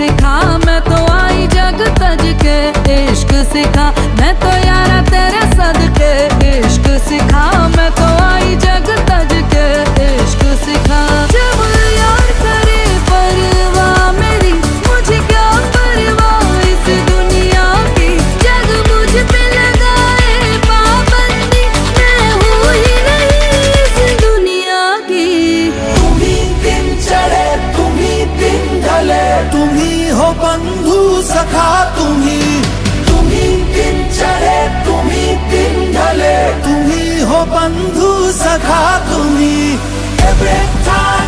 सिखा, मैं तो आई जग तज के। इश्क सिखा मैं तो यारा तेरे सदके। इश्क सिखा मैं तो आई जग तज के। इश्क सिखा जब यार करे परवाह मेरी, मुझे क्या परवाह इस दुनिया की। जग मुझ पे लगाए पाबंदी, मैं हूँ ही नहीं इस दुनिया की। तुम ही दिन चढ़े तुम ही दिन ढले, तुम ही हो बंधु सखा तुम ही दिन चढ़े तुम ही दिन ढले, तुम ही हो बंधु सखा तुम ही। Every time